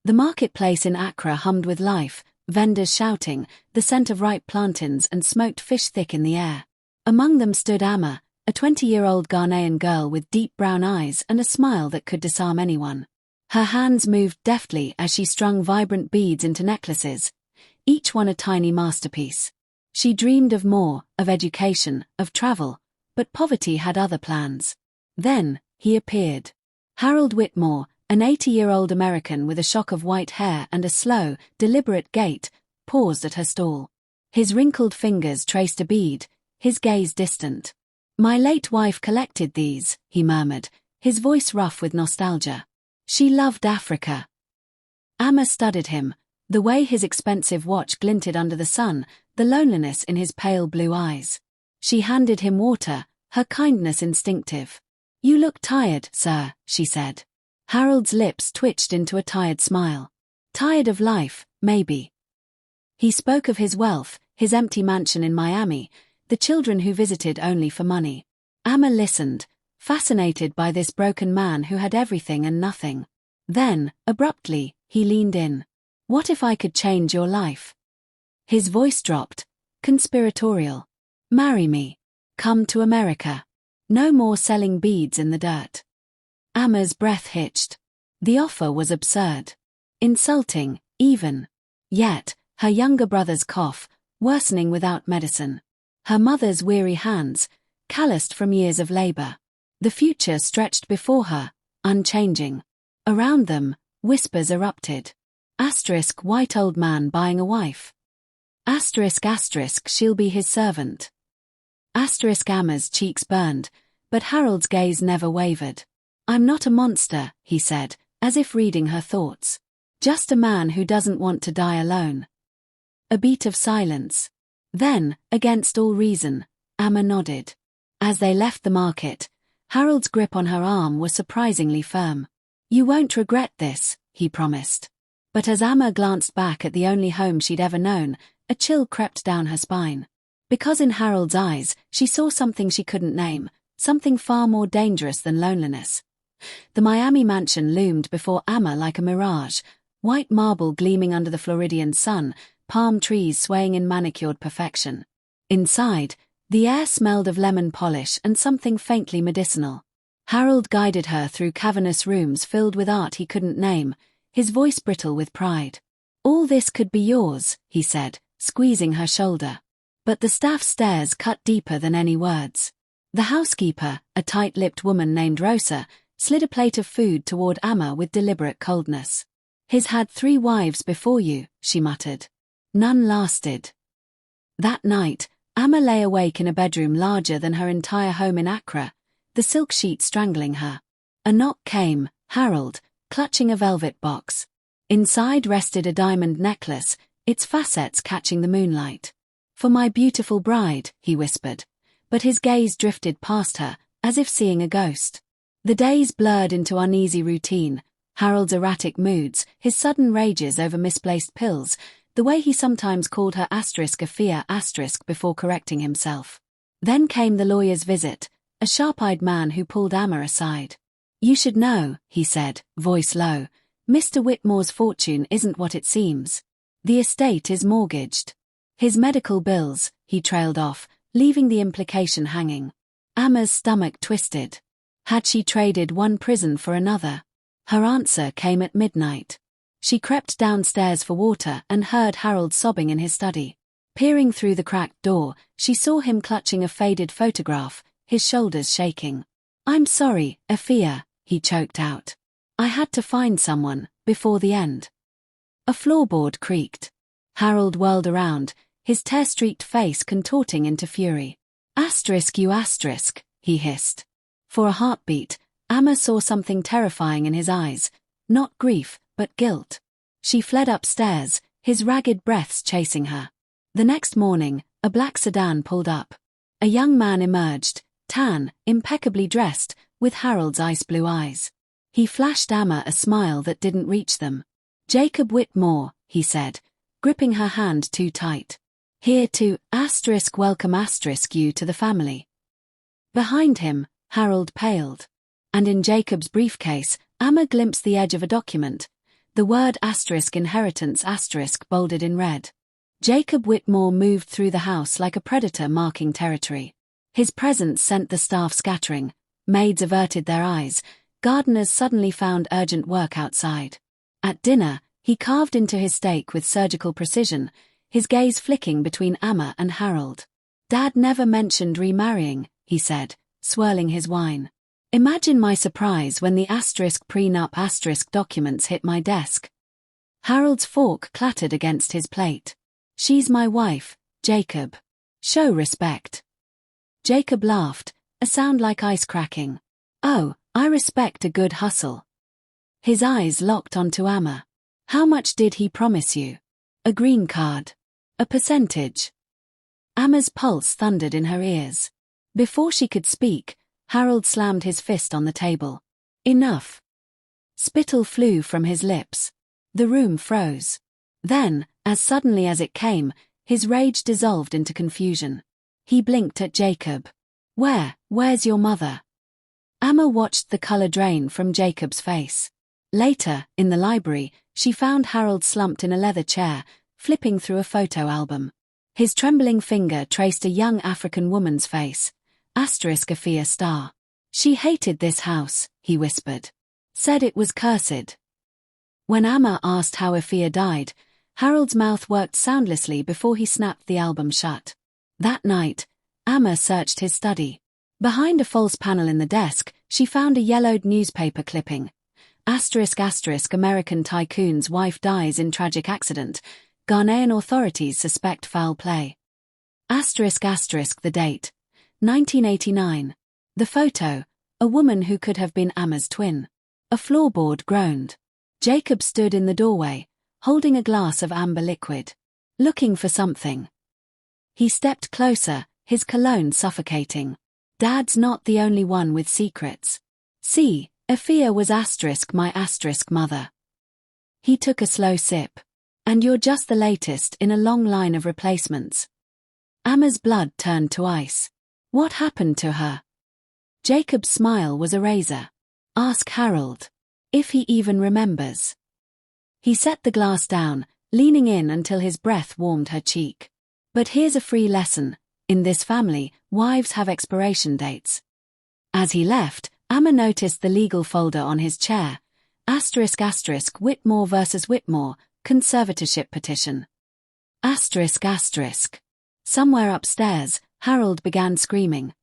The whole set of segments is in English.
The marketplace in Accra hummed with life, vendors shouting, the scent of ripe plantains and smoked fish thick in the air. Among them stood Amma, a 20-year-old Ghanaian girl with deep brown eyes and a smile that could disarm anyone. Her hands moved deftly as she strung vibrant beads into necklaces, each one a tiny masterpiece. She dreamed of more, of education, of travel, but poverty had other plans. Then, he appeared. Harold Whitmore, an 80-year-old American with a shock of white hair and a slow, deliberate gait, paused at her stall. His wrinkled fingers traced a bead, his gaze distant. "My late wife collected these," he murmured, his voice rough with nostalgia. "She loved Africa." Amma studied him, the way his expensive watch glinted under the sun, the loneliness in his pale blue eyes. She handed him water, her kindness instinctive. "You look tired, sir," she said. Harold's lips twitched into a tired smile. "Tired of life, maybe." He spoke of his wealth, his empty mansion in Miami, the children who visited only for money. Amma listened, fascinated by this broken man who had everything and nothing. Then, abruptly, he leaned in. "What if I could change your life?" His voice dropped, conspiratorial. "Marry me. Come to America. No more selling beads in the dirt." Amma's breath hitched. The offer was absurd. Insulting, even. Yet, her younger brother's cough, worsening without medicine. Her mother's weary hands, calloused from years of labor. The future stretched before her, unchanging. Around them, whispers erupted. Asterisk white old man buying a wife. Asterisk she'll be his servant. Asterisk Amma's cheeks burned, but Harold's gaze never wavered. "I'm not a monster," he said, as if reading her thoughts. "Just a man who doesn't want to die alone." A beat of silence. Then, against all reason, Amma nodded. As they left the market, Harold's grip on her arm was surprisingly firm. "You won't regret this," he promised. But as Amma glanced back at the only home she'd ever known, a chill crept down her spine. Because in Harold's eyes, she saw something she couldn't name, something far more dangerous than loneliness. The Miami mansion loomed before Amma like a mirage, white marble gleaming under the Floridian sun, palm trees swaying in manicured perfection. Inside, the air smelled of lemon polish and something faintly medicinal. Harold guided her through cavernous rooms filled with art he couldn't name, his voice brittle with pride. "All this could be yours," he said, squeezing her shoulder. But the staff stares cut deeper than any words. The housekeeper, a tight-lipped woman named Rosa, slid a plate of food toward Amma with deliberate coldness. "He's had 3 wives before you," she muttered. None lasted. That night, Amma lay awake in a bedroom larger than her entire home in Accra, the silk sheet strangling her. A knock came, Harold, clutching a velvet box. Inside rested a diamond necklace, its facets catching the moonlight. "For my beautiful bride," he whispered, but his gaze drifted past her, as if seeing a ghost. The days blurred into uneasy routine, Harold's erratic moods, his sudden rages over misplaced pills, the way he sometimes called her Afia before correcting himself. Then came the lawyer's visit, a sharp-eyed man who pulled Amma aside. "You should know," he said, voice low, "Mr. Whitmore's fortune isn't what it seems. The estate is mortgaged." "His medical bills," he trailed off, leaving the implication hanging. Amma's stomach twisted. Had she traded one prison for another? Her answer came at midnight. She crept downstairs for water and heard Harold sobbing in his study. Peering through the cracked door, she saw him clutching a faded photograph, his shoulders shaking. "I'm sorry, Afia," he choked out. "I had to find someone, before the end." A floorboard creaked. Harold whirled around, his tear-streaked face contorting into fury. You asterisk," he hissed. For a heartbeat, Amma saw something terrifying in his eyes, not grief, but guilt. She fled upstairs, his ragged breaths chasing her. The next morning, a black sedan pulled up. A young man emerged, tan, impeccably dressed, with Harold's ice-blue eyes. He flashed Amma a smile that didn't reach them. "Jacob Whitmore," he said, gripping her hand too tight. "Here to welcome you to the family." Behind him, Harold paled. And in Jacob's briefcase, Amma glimpsed the edge of a document, The word *inheritance* bolded in red. Jacob Whitmore moved through the house like a predator marking territory. His presence sent the staff scattering, maids averted their eyes, gardeners suddenly found urgent work outside. At dinner, he carved into his steak with surgical precision, his gaze flicking between Amma and Harold. "Dad never mentioned remarrying," he said, swirling his wine. "Imagine my surprise when the prenup documents hit my desk." Harold's fork clattered against his plate. "She's my wife, Jacob. Show respect." Jacob laughed, a sound like ice cracking. "Oh, I respect a good hustle." His eyes locked onto Amma. "How much did he promise you?" "A green card. A percentage." Amma's pulse thundered in her ears. Before she could speak, Harold slammed his fist on the table. "Enough." Spittle flew from his lips. The room froze. Then, as suddenly as it came, his rage dissolved into confusion. He blinked at Jacob. Where's your mother?" Amma watched the color drain from Jacob's face. Later, in the library, she found Harold slumped in a leather chair, flipping through a photo album. His trembling finger traced a young African woman's face. Afia star. "She hated this house," he whispered. "Said it was cursed." When Amma asked how Afia died, Harold's mouth worked soundlessly before he snapped the album shut. That night, Amma searched his study. Behind a false panel in the desk, she found a yellowed newspaper clipping. American tycoon's wife dies in tragic accident. Ghanaian authorities suspect foul play. The date. 1989. The photo, a woman who could have been Amma's twin. A floorboard groaned. Jacob stood in the doorway, holding a glass of amber liquid. Looking for something. He stepped closer, his cologne suffocating. "Dad's not the only one with secrets. See, Afia was my mother." He took a slow sip. "And you're just the latest in a long line of replacements." Amma's blood turned to ice. "What happened to her?" Jacob's smile was a razor. "Ask Harold. If he even remembers." He set the glass down, leaning in until his breath warmed her cheek. "But here's a free lesson. In this family, wives have expiration dates." As he left, Amma noticed the legal folder on his chair. Whitmore versus Whitmore, conservatorship petition. Somewhere upstairs, Harold began screaming.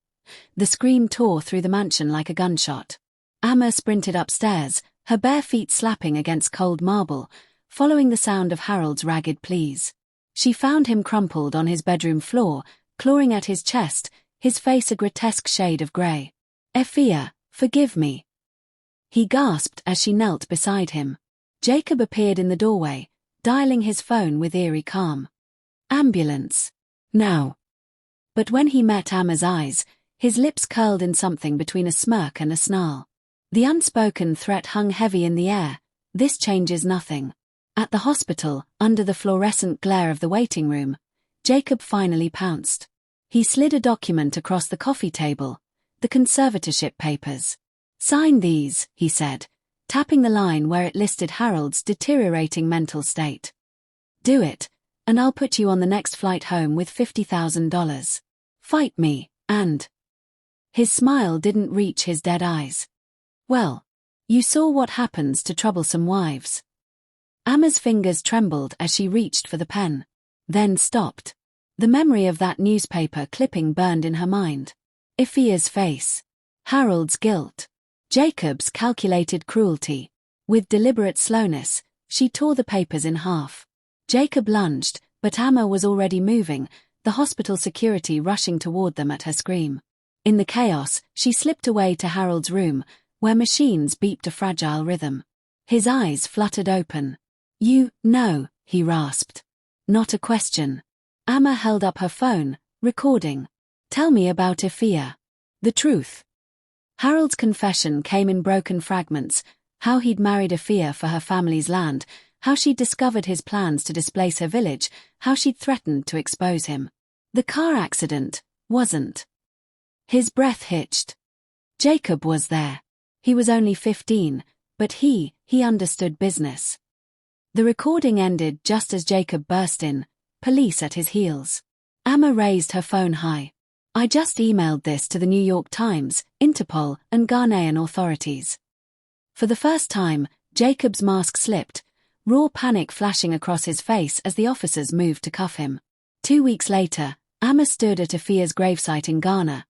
The scream tore through the mansion like a gunshot. Amma sprinted upstairs, her bare feet slapping against cold marble, following the sound of Harold's ragged pleas. She found him crumpled on his bedroom floor, clawing at his chest, his face a grotesque shade of grey. "Afia, forgive me." He gasped as she knelt beside him. Jacob appeared in the doorway, dialing his phone with eerie calm. "Ambulance. Now." But when he met Amma's eyes, his lips curled in something between a smirk and a snarl. The unspoken threat hung heavy in the air. "This changes nothing." At the hospital, under the fluorescent glare of the waiting room, Jacob finally pounced. He slid a document across the coffee table. The conservatorship papers. "Sign these," he said, tapping the line where it listed Harold's deteriorating mental state. "Do it, and I'll put you on the next flight home with $50,000. Fight me, and..." His smile didn't reach his dead eyes. "Well, you saw what happens to troublesome wives." Amma's fingers trembled as she reached for the pen, then stopped. The memory of that newspaper clipping burned in her mind. Afia's face. Harold's guilt. Jacob's calculated cruelty. With deliberate slowness, she tore the papers in half. Jacob lunged, but Amma was already moving, the hospital security rushing toward them at her scream. In the chaos, she slipped away to Harold's room, where machines beeped a fragile rhythm. His eyes fluttered open. "You know," he rasped. "Not a question." Amma held up her phone, recording. "Tell me about Afia. The truth." Harold's confession came in broken fragments, how he'd married Afia for her family's land, how she'd discovered his plans to displace her village, how she'd threatened to expose him. The car accident wasn't. His breath hitched. Jacob was there. He was only 15, but he understood business. The recording ended just as Jacob burst in, police at his heels. Amma raised her phone high. "I just emailed this to the New York Times, Interpol, and Ghanaian authorities." For the first time, Jacob's mask slipped, raw panic flashing across his face as the officers moved to cuff him. 2 weeks later, Amma stood at Afia's gravesite in Ghana,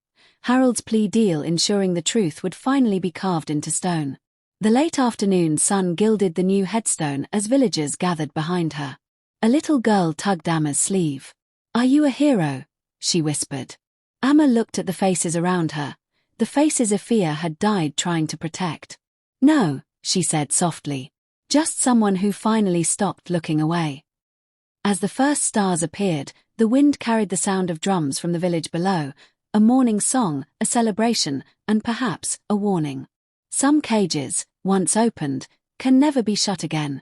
Harold's plea deal ensuring the truth would finally be carved into stone. The late afternoon sun gilded the new headstone as villagers gathered behind her. A little girl tugged Amma's sleeve. "Are you a hero?" she whispered. Amma looked at the faces around her, the faces Afia had died trying to protect. "No," she said softly. "Just someone who finally stopped looking away." As the first stars appeared, the wind carried the sound of drums from the village below, a mourning song, a celebration, and perhaps a warning. Some cages, once opened, can never be shut again.